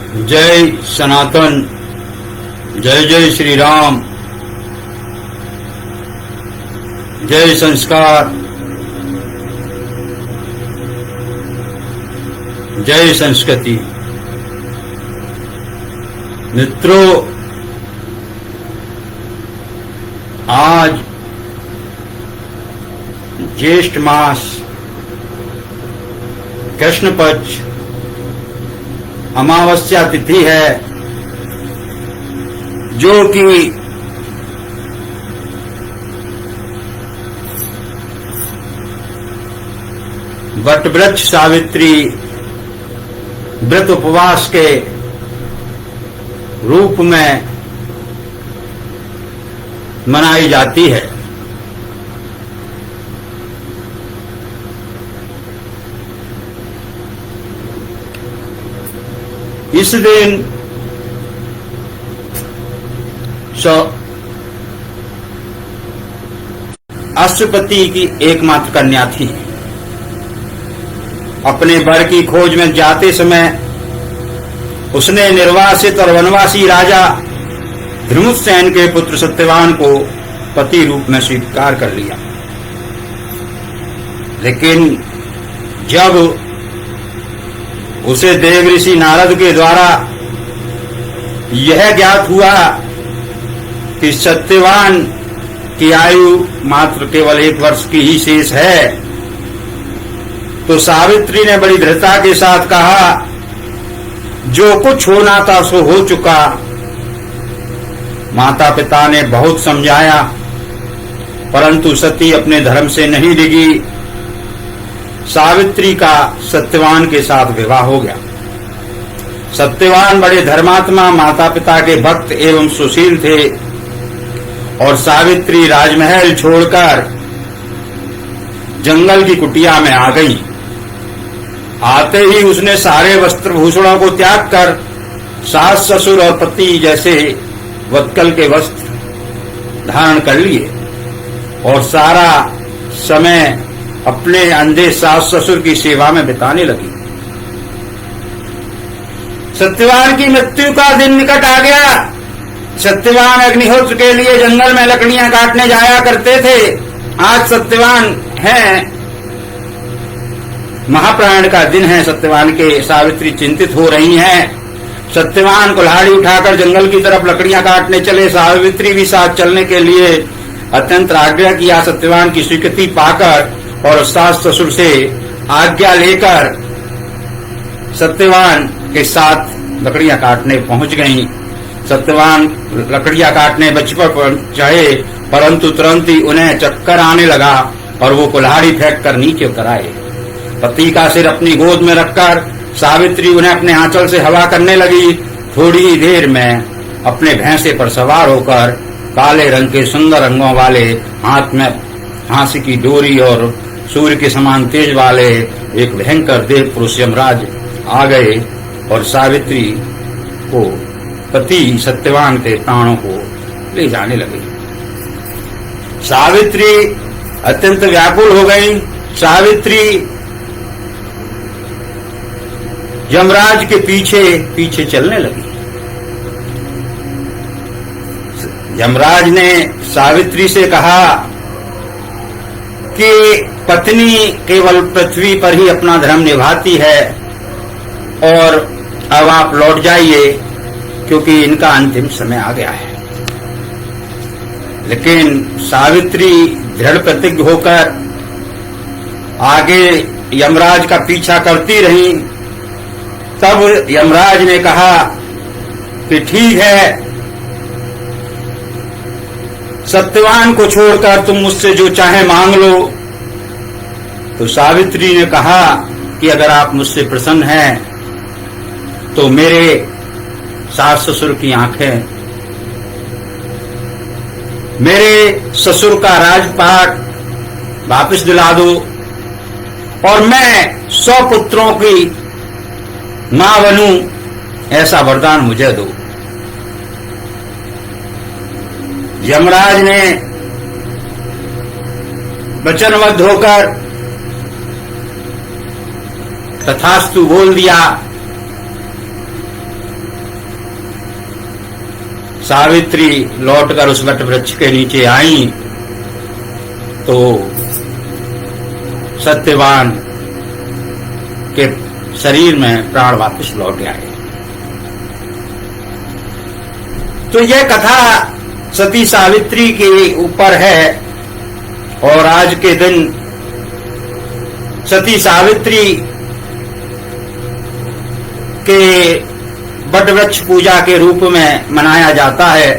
जय सनातन, जय जय श्री राम, जय संस्कार, जय संस्कृति। मित्रों, आज ज्येष्ठ मास कृष्ण पक्ष अमावस्या तिथि है, जो कि वटवृक्ष सावित्री व्रत उपवास के रूप में मनाई जाती है। इस दिन अश्वपति की एकमात्र कन्या थी। अपने वर की खोज में जाते समय उसने निर्वासित और वनवासी राजा धर्मसेन के पुत्र सत्यवान को पति रूप में स्वीकार कर लिया। लेकिन जब उसे देव ऋषि नारद के द्वारा यह ज्ञात हुआ कि सत्यवान की आयु मात्र केवल 1 वर्ष की ही शेष है, तो सावित्री ने बड़ी दृढ़ता के साथ कहा, जो कुछ होना था सो हो चुका। माता पिता ने बहुत समझाया, परंतु सती अपने धर्म से नहीं डिगी। सावित्री का सत्यवान के साथ विवाह हो गया। सत्यवान बड़े धर्मात्मा, माता पिता के भक्त एवं सुशील थे, और सावित्री राजमहल छोड़कर जंगल की कुटिया में आ गई। आते ही उसने सारे वस्त्र भूषणों को त्याग कर सास ससुर और पति जैसे वत्कल के वस्त्र धारण कर लिए और सारा समय अपने अंधे सास ससुर की सेवा में बिताने लगी। सत्यवान की मृत्यु का दिन निकट आ गया। सत्यवान अग्निहोत्र के लिए जंगल में लकड़ियां काटने जाया करते थे। आज सत्यवान है, महाप्राण का दिन है सत्यवान के। सावित्री चिंतित हो रही हैं। सत्यवान कुल्हाड़ी उठाकर जंगल की तरफ लकड़ियां काटने चले। सावित्री भी साथ चलने के लिए अत्यंत आग्रह किया। सत्यवान की स्वीकृति पाकर और सास ससुर से आज्ञा लेकर सत्यवान के साथ लकड़ियां काटने पहुंच गईं। सत्यवान लकड़ियां काटने वृक्ष पर चढ़े, परंतु तुरंत ही उन्हें चक्कर आने लगा और वो कुल्हाड़ी फेंक कर नीचे उतर आए। पति का सिर अपनी गोद में रखकर सावित्री उन्हें अपने आंचल से हवा करने लगी। थोड़ी ही देर में अपने भैंसे पर सवार होकर काले रंग के सुंदर रंगों वाले, हाथ में फांसी की डोरी और सूर्य के समान तेज वाले एक भयंकर देव पुरुष यमराज आ गए और सावित्री को, पति सत्यवान के प्राणों को ले जाने लगे। सावित्री अत्यंत व्याकुल हो गई। सावित्री यमराज के पीछे पीछे चलने लगी। यमराज ने सावित्री से कहा कि पत्नी केवल पृथ्वी पर ही अपना धर्म निभाती है और अब आप लौट जाइए, क्योंकि इनका अंतिम समय आ गया है। लेकिन सावित्री दृढ़ प्रतिज्ञ होकर आगे यमराज का पीछा करती रही। तब यमराज ने कहा कि ठीक है, सत्यवान को छोड़कर तुम मुझसे जो चाहे मांग लो। तो सावित्री ने कहा कि अगर आप मुझसे प्रसन्न हैं तो मेरे सास ससुर की आंखें, मेरे ससुर का राजपाट वापस दिला दो और मैं 100 पुत्रों की मां बनूं, ऐसा वरदान मुझे दो। यमराज ने वचनबद्ध होकर तथास्तु बोल दिया। सावित्री लौटकर उस वट वृक्ष के नीचे आई तो सत्यवान के शरीर में प्राण वापस लौट आए। तो यह कथा सती सावित्री के ऊपर है और आज के दिन सती सावित्री के वटवृक्ष पूजा के रूप में मनाया जाता है।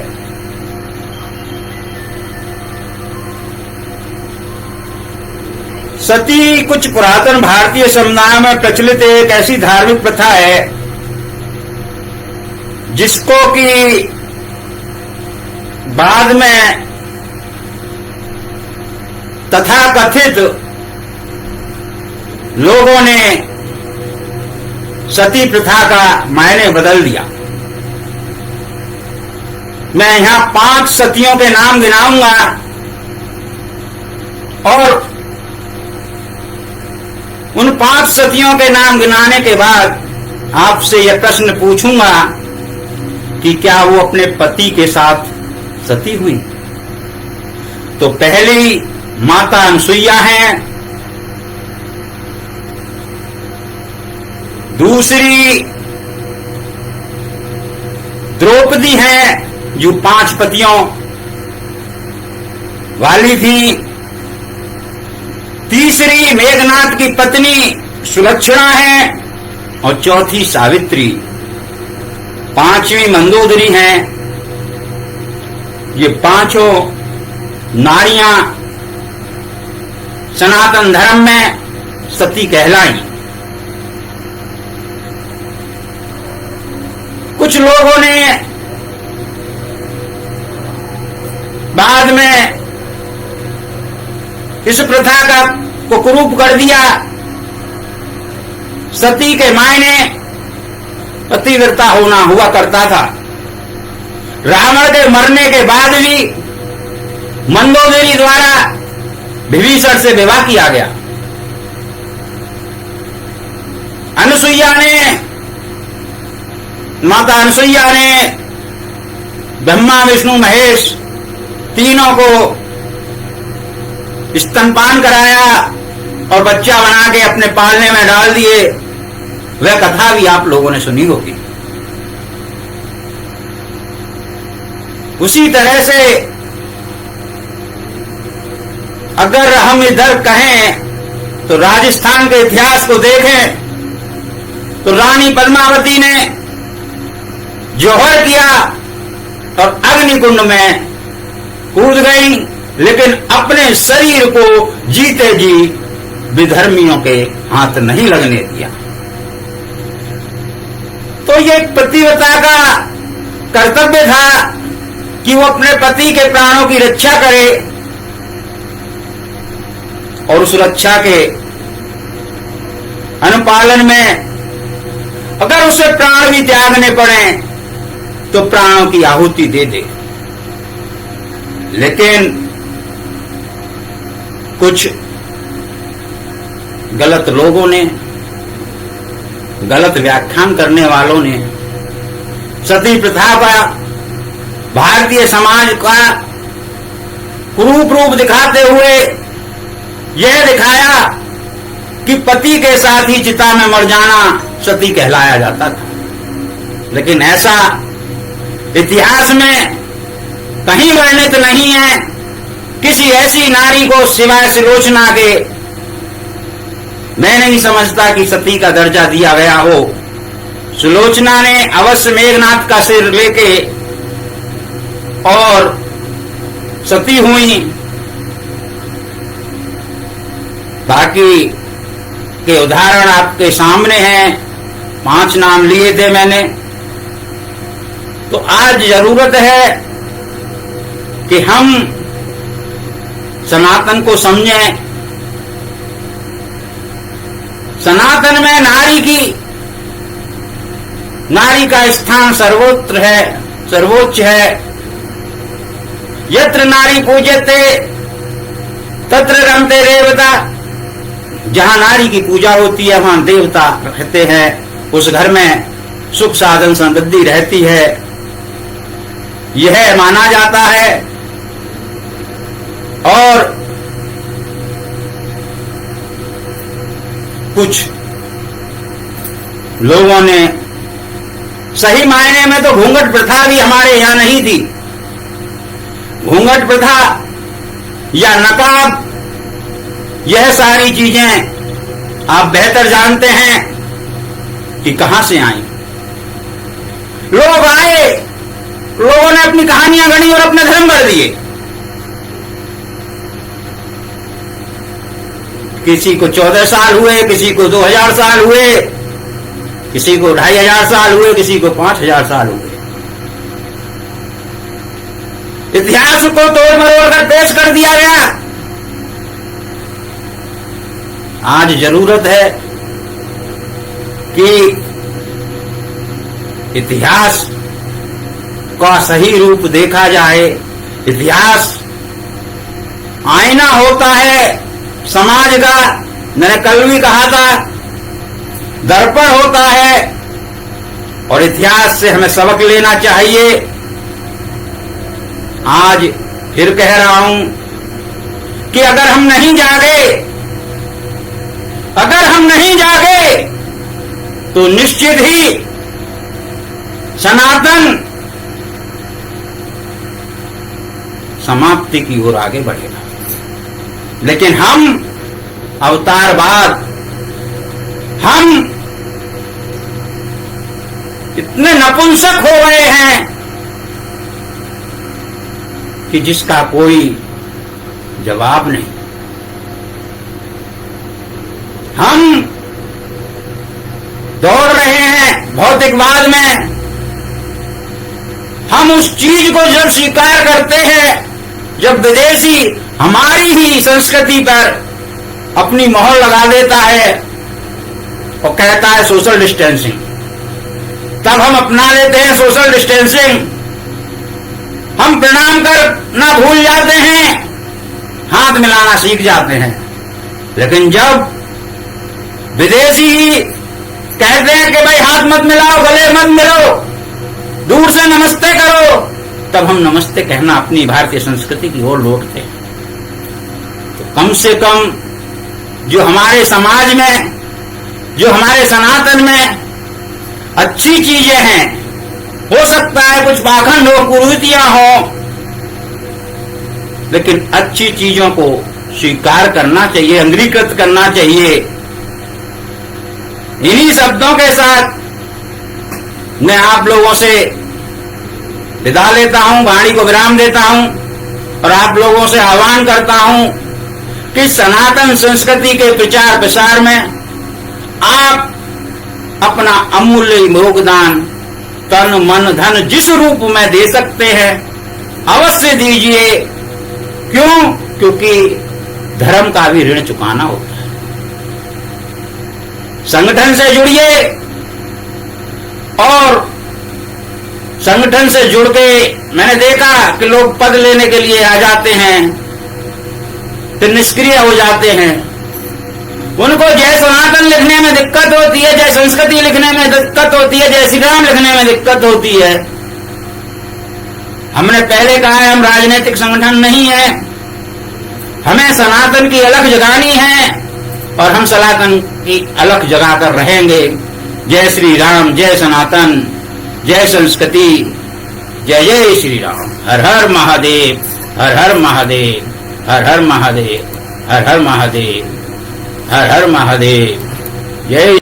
सती कुछ पुरातन भारतीय समुदाय में प्रचलित एक ऐसी धार्मिक प्रथा है जिसको कि बाद में तथाकथित लोगों ने सती प्रथा का मायने बदल दिया। मैं यहां 5 सतियों के नाम गिनाऊंगा और उन 5 सतियों के नाम गिनाने के बाद आपसे यह प्रश्न पूछूंगा कि क्या वो अपने पति के साथ सती हुई। तो पहली माता अनसुईया हैं, दूसरी द्रौपदी हैं जो 5 पतियों वाली थी, तीसरी मेघनाथ की पत्नी सुलक्षणा है और चौथी सावित्री, 5वीं मंदोदरी हैं। ये 5 नारियां सनातन धर्म में सती कहलाई। कुछ लोगों ने बाद में इस प्रथा का को कुरूप कर दिया। सती के मायने पतिव्रता होना हुआ करता था। रावण के मरने के बाद भी मंदोदरी द्वारा विभीषण से विवाह किया गया। अनसुईया ने, माता अनसुईया ने ब्रह्मा विष्णु महेश तीनों को स्तनपान कराया और बच्चा बना के अपने पालने में डाल दिए। वह कथा भी आप लोगों ने सुनी होगी। उसी तरह से अगर हम इधर कहें तो राजस्थान के इतिहास को देखें तो रानी पद्मावती ने जौहर किया और अग्निकुंड में कूद गई, लेकिन अपने शरीर को जीते जी विधर्मियों के हाथ नहीं लगने दिया। तो ये पतिव्रता का कर्तव्य था कि वो अपने पति के प्राणों की रक्षा करे और उस रक्षा के अनुपालन में अगर उसे प्राण भी त्यागने पड़े तो प्राणों की आहुति दे दे। लेकिन कुछ गलत लोगों ने, गलत व्याख्यान करने वालों ने सती प्रथा का, भारतीय समाज का कुरूप रूप दिखाते हुए यह दिखाया कि पति के साथ ही चिता में मर जाना सती कहलाया जाता था। लेकिन ऐसा इतिहास में कहीं वर्णित नहीं है। किसी ऐसी नारी को सिवाय सुलोचना के मैं नहीं समझता कि सती का दर्जा दिया गया हो। सुलोचना ने अवश्य मेघनाथ का सिर लेके और सती हुई। बाकी के उदाहरण आपके सामने हैं, 5 नाम लिए थे मैंने। तो आज जरूरत है कि हम सनातन को समझें। सनातन में नारी का स्थान सर्वोच्च है। यत्र नारी पूज्यते तत्र रमते देवता। जहां नारी की पूजा होती है वहां देवता रहते हैं। उस घर में सुख साधन समृद्धि रहती है। यह माना जाता है। और कुछ लोगों ने सही मायने में तो घूंघट प्रथा भी हमारे यहां नहीं थी। घूंघट प्रथा या नकाब, यह सारी चीजें आप बेहतर जानते हैं कि कहां से आई। लोग आए, लोगों ने अपनी कहानियां गढ़ी और अपने धर्म गढ़ दिए। किसी को 14 साल हुए, किसी को 2000 साल हुए, किसी को 2500 साल हुए, किसी को 5000 साल हुए। इतिहास को तोड़ मरोड़ कर पेश कर दिया गया। आज जरूरत है कि इतिहास का सही रूप देखा जाए। इतिहास आईना होता है समाज का, मैंने कल भी कहा था, दर्पण होता है और इतिहास से हमें सबक लेना चाहिए। आज फिर कह रहा हूं कि अगर हम नहीं जागे तो निश्चित ही सनातन समाप्ति की ओर आगे बढ़ेगा। लेकिन हम अवतारवाद, हम इतने नपुंसक हो गए हैं कि जिसका कोई जवाब नहीं। हम दौड़ रहे हैं भौतिकवाद में। हम उस चीज को जब स्वीकार करते हैं जब विदेशी हमारी ही संस्कृति पर अपनी मोहर लगा देता है और कहता है सोशल डिस्टेंसिंग, तब हम अपना लेते हैं सोशल डिस्टेंसिंग। हम प्रणाम करना भूल जाते हैं, हाथ मिलाना सीख जाते हैं। लेकिन जब विदेशी ही कहते हैं कि भाई हाथ मत मिलाओ, गले मत मिलो, दूर से नमस्ते करो, तब हम नमस्ते कहना अपनी भारतीय संस्कृति की ओर लौटते हैं। तो कम से कम जो हमारे समाज में, जो हमारे सनातन में अच्छी चीजें हैं, हो सकता है कुछ पाखंड हो, कुरीतियां हो, लेकिन अच्छी चीजों को स्वीकार करना चाहिए, अंगीकृत करना चाहिए। इन्हीं शब्दों के साथ मैं आप लोगों से विदा लेता हूं, वाणी को विराम देता हूं और आप लोगों से आह्वान करता हूं कि सनातन संस्कृति के प्रचार प्रसार में आप अपना अमूल्य योगदान तन मन धन जिस रूप में दे सकते हैं अवश्य दीजिए। क्यों? क्योंकि धर्म का भी ऋण चुकाना होता है। संगठन से जुड़िए और संगठन से जुड़ के मैंने देखा कि लोग पद लेने के लिए आ जाते हैं फिर निष्क्रिय हो जाते हैं। उनको जय सनातन लिखने में दिक्कत होती है, जय संस्कृति लिखने में दिक्कत होती है, जय श्री राम लिखने में दिक्कत होती है। हमने पहले कहा है हम राजनीतिक संगठन नहीं है, हमें सनातन की अलख जगानी है और हम सनातन की अलख जगाकर रहेंगे। जय श्री राम, जय सनातन, जय संस्कृति, जय जय श्री राम। हर हर महादेव, हर हर महादेव, हर हर महादेव, हर हर महादेव, हर हर महादेव। जय